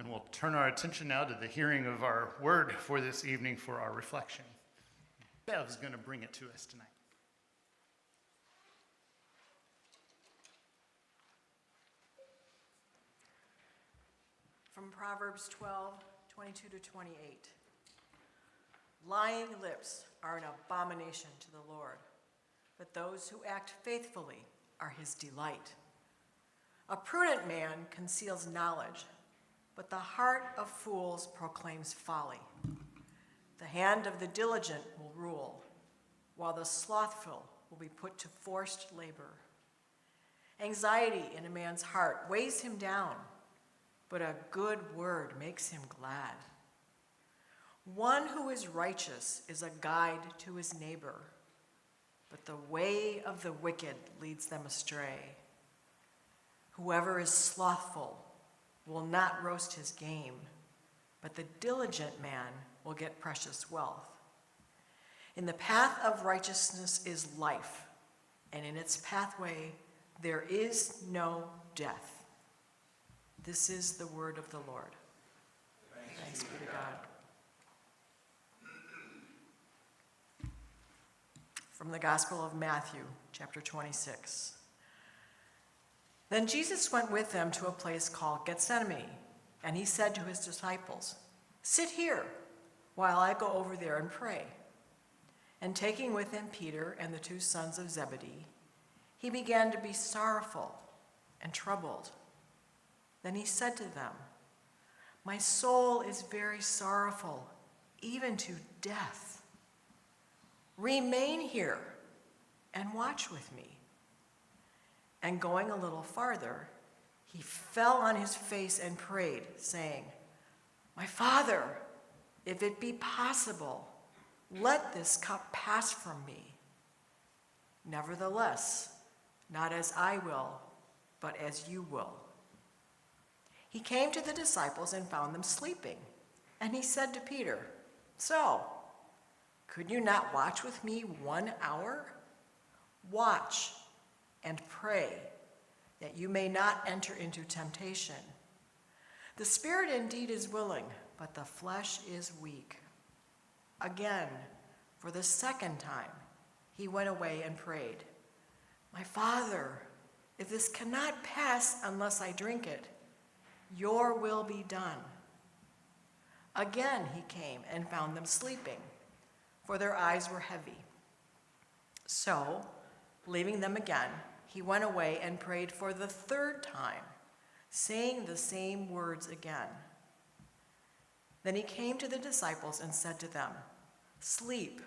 And we'll turn our attention now to the hearing of our word for this evening for our reflection. Bev's going to bring it to us tonight. From Proverbs 12:22-28. Lying lips are an abomination to the Lord, but those who act faithfully are his delight. A prudent man conceals knowledge, but the heart of fools proclaims folly. The hand of the diligent will rule, while the slothful will be put to forced labor. Anxiety in a man's heart weighs him down, but a good word makes him glad. One who is righteous is a guide to his neighbor, but the way of the wicked leads them astray. Whoever is slothful will not roast his game, but the diligent man will get precious wealth. In the path of righteousness is life, and in its pathway there is no death. This is the word of the Lord. Thanks be to God. From the Gospel of Matthew, chapter 26. Then Jesus went with them to a place called Gethsemane, and he said to his disciples, "Sit here while I go over there and pray." And taking with him Peter and the two sons of Zebedee, he began to be sorrowful and troubled. Then he said to them, "My soul is very sorrowful, even to death. Remain here and watch with me." And going a little farther, he fell on his face and prayed, saying, "My Father, if it be possible, let this cup pass from me. Nevertheless, not as I will, but as you will." He came to the disciples and found them sleeping. And he said to Peter, "So, could you not watch with me 1 hour? Watch and pray, that you may not enter into temptation. The spirit indeed is willing, but the flesh is weak." Again, for the second time, he went away and prayed, "My Father, if this cannot pass unless I drink it, your will be done." Again he came and found them sleeping, for their eyes were heavy. So, leaving them again, he went away and prayed for the third time, saying the same words again. Then he came to the disciples and said to them, "Sleep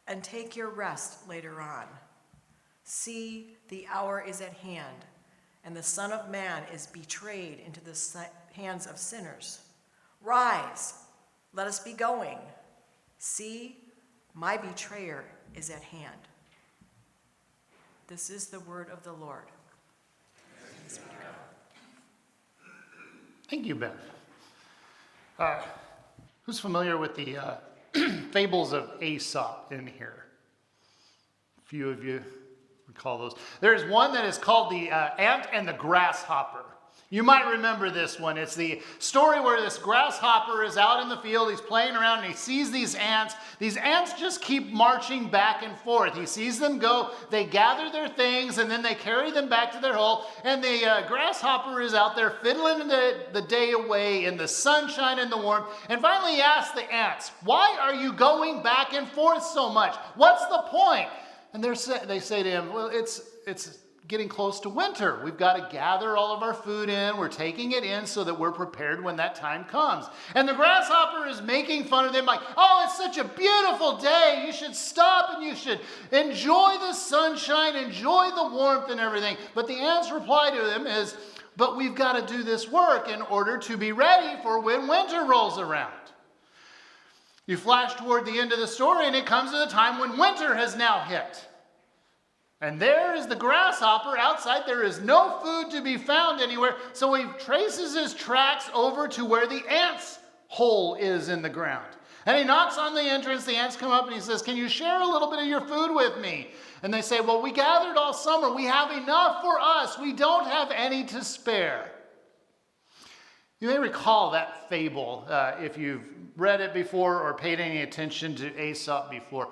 and take your rest later on. See, the hour is at hand, and the Son of Man is betrayed into the hands of sinners. Rise, let us be going. See, my betrayer is at hand." This is the word of the Lord. Thanks be to God. Thank you, Bev. Who's familiar with the fables of Aesop in here? A few of you recall those. There's one that is called the Ant and the Grasshopper. You might remember this one. It's the story where this grasshopper is out in the field. He's playing around and he sees these ants. These ants just keep marching back and forth. He sees them go. They gather their things and then they carry them back to their hole. And the grasshopper is out there fiddling the day away in the sunshine and the warmth. And finally he asks the ants, "Why are you going back and forth so much? What's the point?" And they say to him, "Well, it's getting close to winter. We've got to gather all of our food in. We're taking it in so that we're prepared when that time comes." And the grasshopper is making fun of them like, "Oh, it's such a beautiful day. You should stop and you should enjoy the sunshine, enjoy the warmth and everything." But the ants' reply to him is, "But we've got to do this work in order to be ready for when winter rolls around." You flash toward the end of the story and it comes to the time when winter has now hit. And there is the grasshopper outside. There is no food to be found anywhere. So he traces his tracks over to where the ant's hole is in the ground. And he knocks on the entrance. The ants come up and he says, "Can you share a little bit of your food with me?" And they say, "Well, we gathered all summer. We have enough for us. We don't have any to spare." You may recall that fable if you've read it before or paid any attention to Aesop before.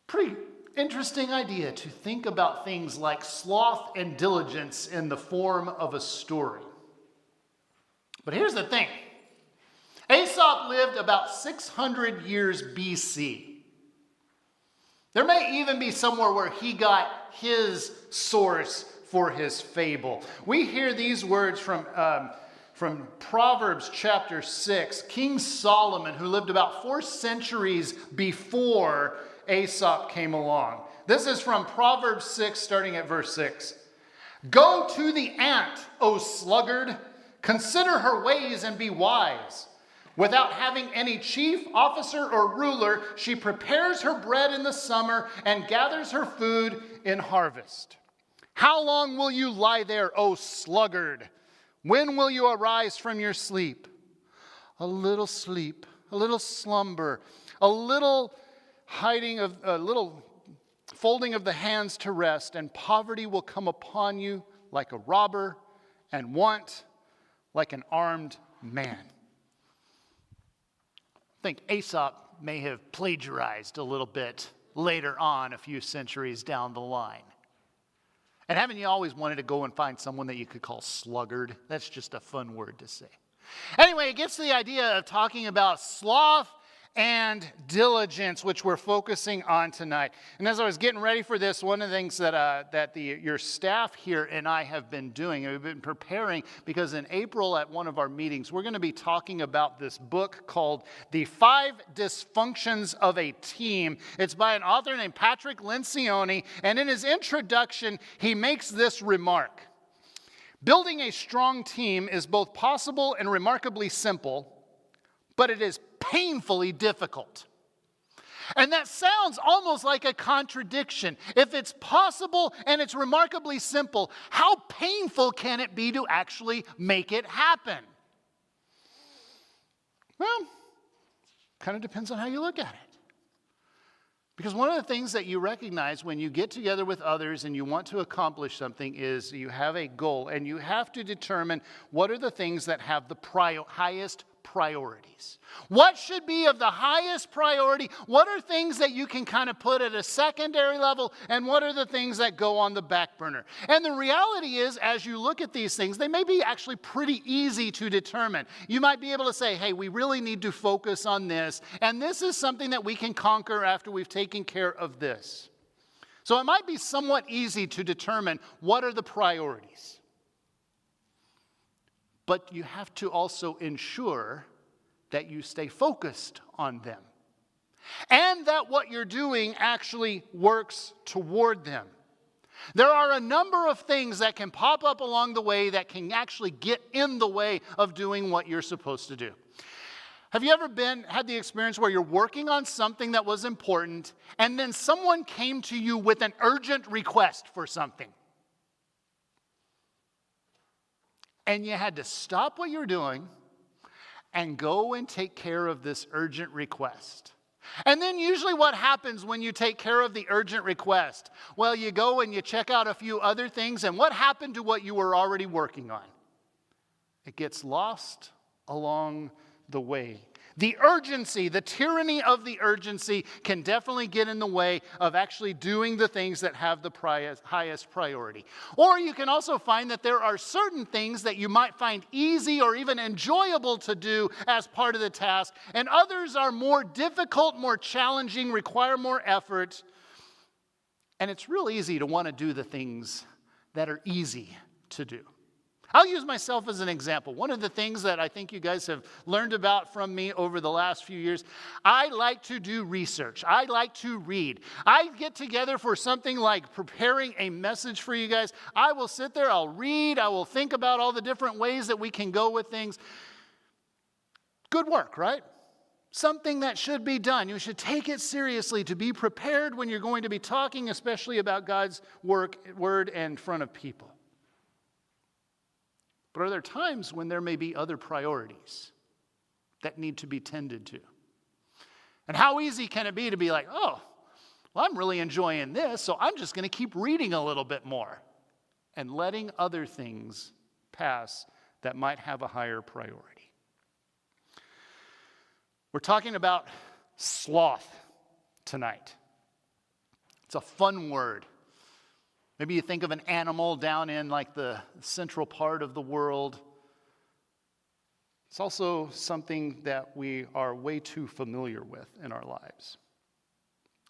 Pretty interesting idea to think about things like sloth and diligence in the form of a story. But here's the thing. Aesop lived about 600 years BC. There may even be somewhere where he got his source for his fable. We hear these words from Proverbs chapter 6. King Solomon, who lived about 4 centuries before Aesop came along. This is from Proverbs 6, starting at verse 6. Go to the ant, O sluggard, consider her ways and be wise. Without having any chief, officer, or ruler, she prepares her bread in the summer and gathers her food in harvest. How long will you lie there, O sluggard? When will you arise from your sleep, a little slumber, a little folding of the hands to rest, and poverty will come upon you like a robber, and want like an armed man. I think Aesop may have plagiarized a little bit later on, a few centuries down the line. And haven't you always wanted to go and find someone that you could call sluggard? That's just a fun word to say. Anyway, it gets to the idea of talking about sloth and diligence, which we're focusing on tonight. And as I was getting ready for this, one of the things that your staff here and I have been doing, and we've been preparing, because in April at one of our meetings, we're going to be talking about this book called The 5 Dysfunctions of a Team. It's by an author named Patrick Lencioni, and in his introduction, he makes this remark. Building a strong team is both possible and remarkably simple, but it is painfully difficult. And that sounds almost like a contradiction. If it's possible and it's remarkably simple, how painful can it be to actually make it happen? Well, kind of depends on how you look at it. Because one of the things that you recognize when you get together with others and you want to accomplish something is you have a goal, and you have to determine what are the things that have the highest priorities. What should be of the highest priority? What are things that you can kind of put at a secondary level? And what are the things that go on the back burner? And the reality is, as you look at these things, they may be actually pretty easy to determine. You might be able to say, hey, we really need to focus on this. And this is something that we can conquer after we've taken care of this. So it might be somewhat easy to determine what are the priorities. But you have to also ensure that you stay focused on them. And that what you're doing actually works toward them. There are a number of things that can pop up along the way that can actually get in the way of doing what you're supposed to do. Have you ever had the experience where you're working on something that was important, and then someone came to you with an urgent request for something? And you had to stop what you were doing and go and take care of this urgent request. And then usually what happens when you take care of the urgent request? Well, you go and you check out a few other things, and what happened to what you were already working on? It gets lost along the way. The urgency, the tyranny of the urgency can definitely get in the way of actually doing the things that have the highest priority. Or you can also find that there are certain things that you might find easy or even enjoyable to do as part of the task, and others are more difficult, more challenging, require more effort. And it's real easy to want to do the things that are easy to do. I'll use myself as an example. One of the things that I think you guys have learned about from me over the last few years, I like to do research. I like to read. I get together for something like preparing a message for you guys. I will sit there, I'll read, I will think about all the different ways that we can go with things. Good work, right? Something that should be done. You should take it seriously to be prepared when you're going to be talking, especially about God's word in front of people. But are there times when there may be other priorities that need to be tended to? And how easy can it be to be like, oh, well, I'm really enjoying this, so I'm just going to keep reading a little bit more and letting other things pass that might have a higher priority. We're talking about sloth tonight. It's a fun word. Maybe you think of an animal down in like the central part of the world. It's also something that we are way too familiar with in our lives.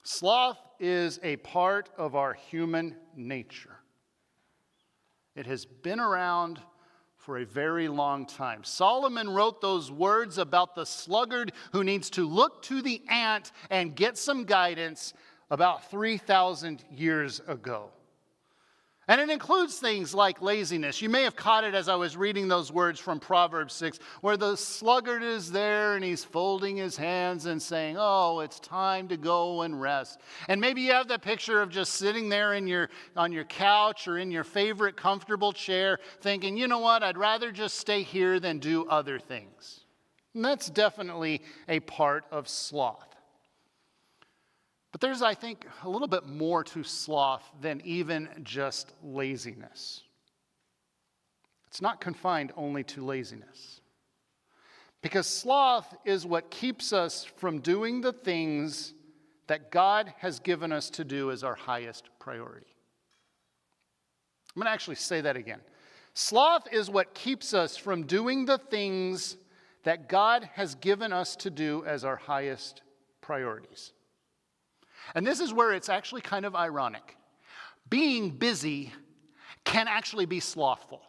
Sloth is a part of our human nature. It has been around for a very long time. Solomon wrote those words about the sluggard who needs to look to the ant and get some guidance about 3,000 years ago. And it includes things like laziness. You may have caught it as I was reading those words from Proverbs 6, where the sluggard is there and he's folding his hands and saying, oh, it's time to go and rest. And maybe you have that picture of just sitting there on your couch or in your favorite comfortable chair thinking, you know what, I'd rather just stay here than do other things. And that's definitely a part of sloth. But there's, I think, a little bit more to sloth than even just laziness. It's not confined only to laziness. Because sloth is what keeps us from doing the things that God has given us to do as our highest priority. I'm going to actually say that again. Sloth is what keeps us from doing the things that God has given us to do as our highest priorities. And this is where it's actually kind of ironic. Being busy can actually be slothful.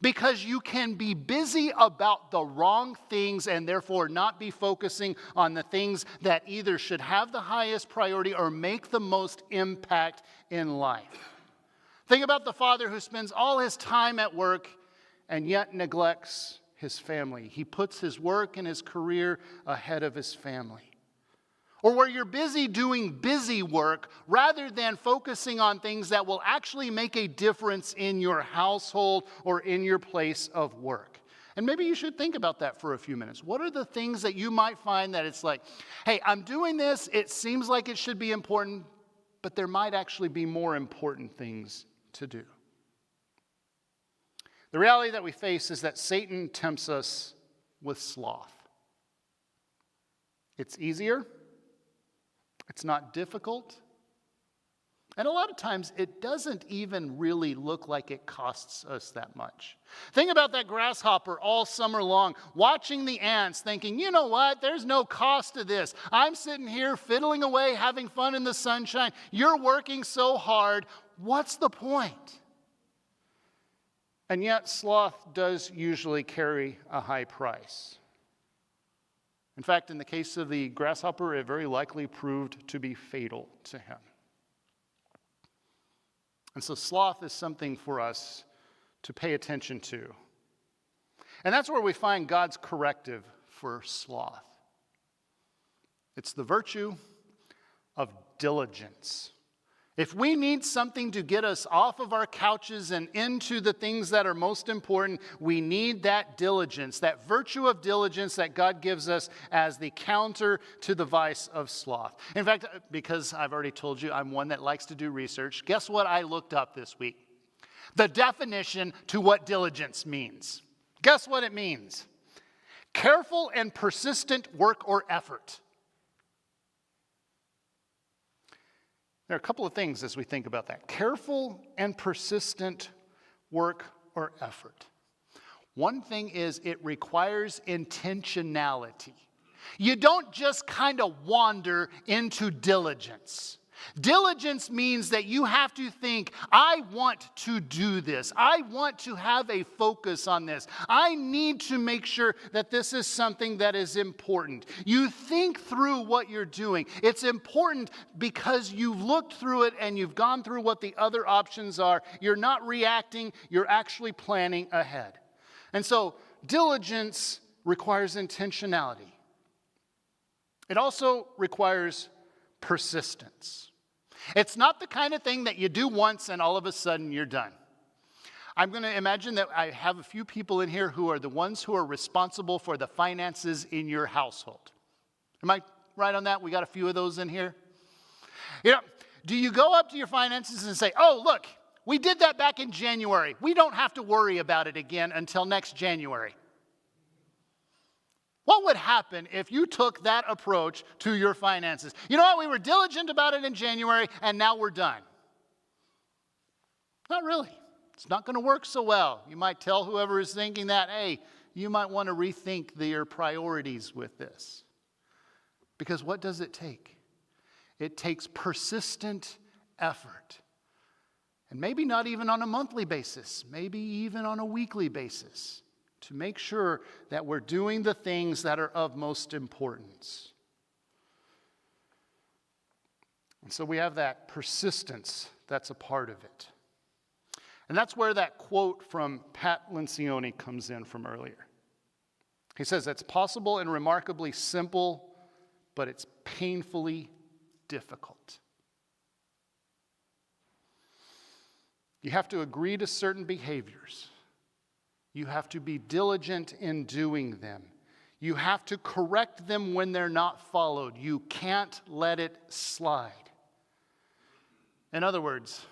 Because you can be busy about the wrong things and therefore not be focusing on the things that either should have the highest priority or make the most impact in life. Think about the father who spends all his time at work and yet neglects his family. He puts his work and his career ahead of his family. Or where you're busy doing busy work rather than focusing on things that will actually make a difference in your household or in your place of work. And maybe you should think about that for a few minutes. What are the things that you might find that it's like, hey, I'm doing this, it seems like it should be important, but there might actually be more important things to do. The reality that we face is that Satan tempts us with sloth. It's easier. It's not difficult. And a lot of times it doesn't even really look like it costs us that much. Think about that grasshopper all summer long, watching the ants, thinking, you know what, there's no cost to this. I'm sitting here fiddling away, having fun in the sunshine. You're working so hard. What's the point? And yet sloth does usually carry a high price. In fact, in the case of the grasshopper, it very likely proved to be fatal to him. And so sloth is something for us to pay attention to. And that's where we find God's corrective for sloth. It's the virtue of diligence. If we need something to get us off of our couches and into the things that are most important, we need that diligence, that virtue of diligence that God gives us as the counter to the vice of sloth. In fact, because I've already told you I'm one that likes to do research, guess what I looked up this week? The definition to what diligence means. Guess what it means? Careful and persistent work or effort. There are a couple of things as we think about that. Careful and persistent work or effort. One thing is it requires intentionality. You don't just kind of wander into diligence. Diligence means that you have to think, I want to do this. I want to have a focus on this. I need to make sure that this is something that is important. You think through what you're doing. It's important because you've looked through it and you've gone through what the other options are. You're not reacting, you're actually planning ahead. And so diligence requires intentionality. It also requires persistence. It's not the kind of thing that you do once and all of a sudden you're done. I'm going to imagine that I have a few people in here who are the ones who are responsible for the finances in your household. Am I right on that? We got a few of those in here. You know, do you go up to your finances and say, oh, look, we did that back in January. We don't have to worry about it again until next January. What would happen if you took that approach to your finances? You know what? We were diligent about it in January, and now we're done. Not really. It's not going to work so well. You might tell whoever is thinking that, hey, you might want to rethink your priorities with this. Because what does it take? It takes persistent effort. And maybe not even on a monthly basis, maybe even on a weekly basis, to make sure that we're doing the things that are of most importance. And so we have that persistence that's a part of it. And that's where that quote from Pat Lencioni comes in from earlier. He says, it's possible and remarkably simple, but it's painfully difficult. You have to agree to certain behaviors. You have to be diligent in doing them. You have to correct them when they're not followed. You can't let it slide. In other words,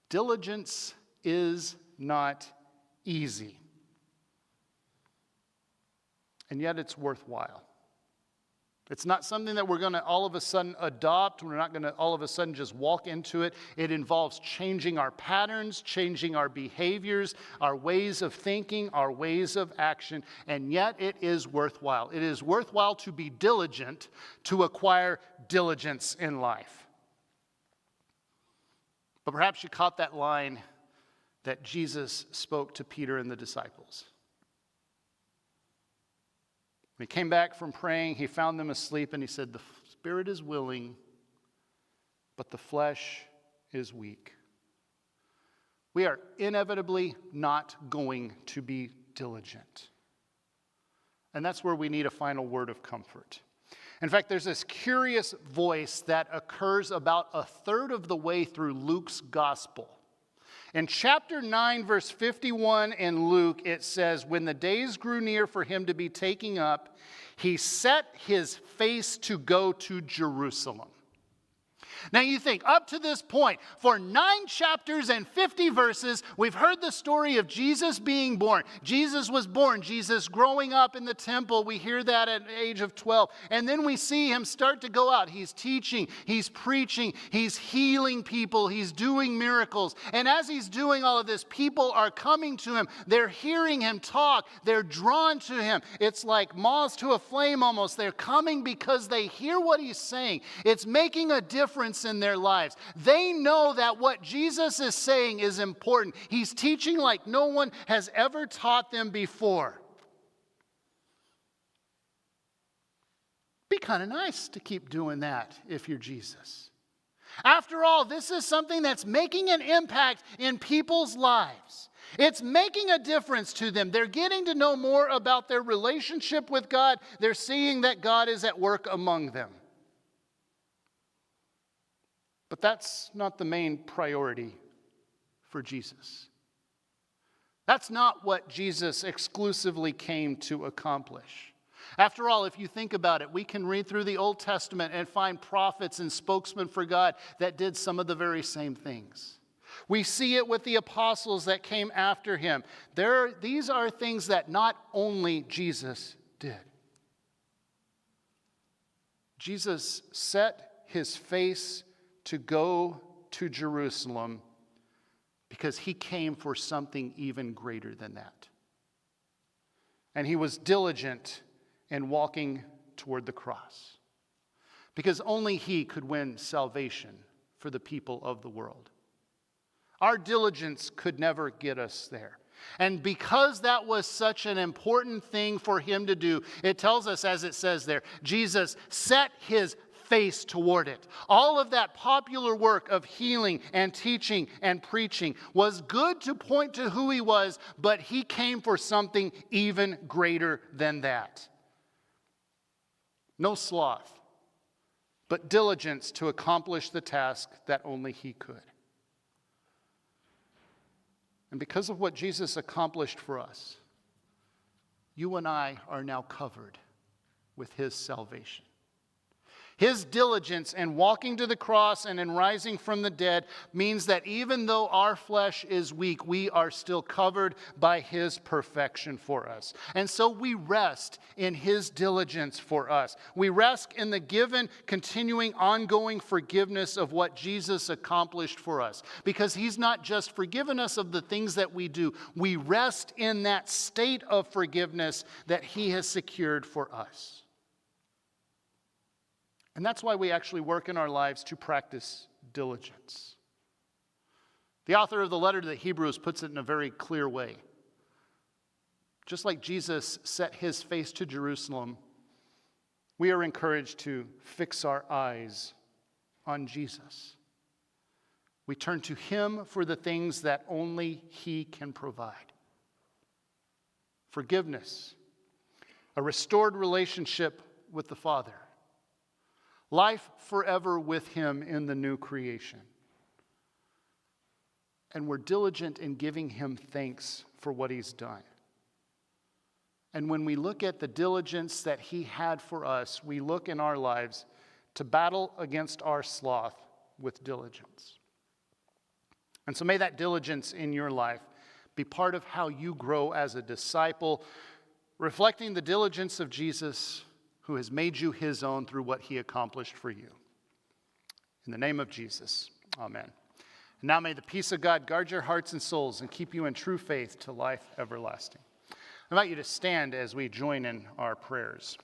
diligence is not easy. And yet it's worthwhile. It's not something that we're going to all of a sudden adopt. We're not going to all of a sudden just walk into it. It involves changing our patterns, changing our behaviors, our ways of thinking, our ways of action. And yet it is worthwhile. It is worthwhile to be diligent to acquire diligence in life. But perhaps you caught that line that Jesus spoke to Peter and the disciples. When he came back from praying, he found them asleep, and he said, the spirit is willing, but the flesh is weak. We are inevitably not going to be diligent. And that's where we need a final word of comfort. In fact, there's this curious voice that occurs about a third of the way through Luke's gospel. In chapter 9, verse 51 in Luke, it says, when the days grew near for him to be taken up, he set his face to go to Jerusalem. Now you think, up to this point, for 9 chapters and 50 verses, we've heard the story of Jesus being born. Jesus was born. Jesus growing up in the temple. We hear that at the age of 12. And then we see him start to go out. He's teaching. He's preaching. He's healing people. He's doing miracles. And as he's doing all of this, people are coming to him. They're hearing him talk. They're drawn to him. It's like moths to a flame almost. They're coming because they hear what he's saying. It's making a difference in their lives. They know that what Jesus is saying is important. He's teaching like no one has ever taught them before. Be kind of nice to keep doing that if you're Jesus. After all, this is something that's making an impact in people's lives. It's making a difference to them. They're getting to know more about their relationship with God. They're seeing that God is at work among them. But that's not the main priority for Jesus. That's not what Jesus exclusively came to accomplish. After all, if you think about it, we can read through the Old Testament and find prophets and spokesmen for God that did some of the very same things. We see it with the apostles that came after him. These are things that not only Jesus did. Jesus set his face to go to Jerusalem because he came for something even greater than that. And he was diligent in walking toward the cross because only he could win salvation for the people of the world. Our diligence could never get us there. And because that was such an important thing for him to do, it tells us, as it says there, Jesus set his face toward it. All of that popular work of healing and teaching and preaching was good to point to who he was, but he came for something even greater than that. No sloth, but diligence to accomplish the task that only he could. And because of what Jesus accomplished for us, you and I are now covered with his salvation. His diligence in walking to the cross and in rising from the dead means that even though our flesh is weak, we are still covered by his perfection for us. And so we rest in his diligence for us. We rest in the given, continuing, ongoing forgiveness of what Jesus accomplished for us. Because he's not just forgiven us of the things that we do. We rest in that state of forgiveness that he has secured for us. And that's why we actually work in our lives to practice diligence. The author of the letter to the Hebrews puts it in a very clear way. Just like Jesus set his face to Jerusalem, we are encouraged to fix our eyes on Jesus. We turn to him for the things that only he can provide. Forgiveness, a restored relationship with the Father, life forever with him in the new creation. And we're diligent in giving him thanks for what he's done. And when we look at the diligence that he had for us, we look in our lives to battle against our sloth with diligence. And so may that diligence in your life be part of how you grow as a disciple, reflecting the diligence of Jesus, who has made you his own through what he accomplished for you. In the name of Jesus, amen. And now may the peace of God guard your hearts and souls and keep you in true faith to life everlasting. I invite you to stand as we join in our prayers.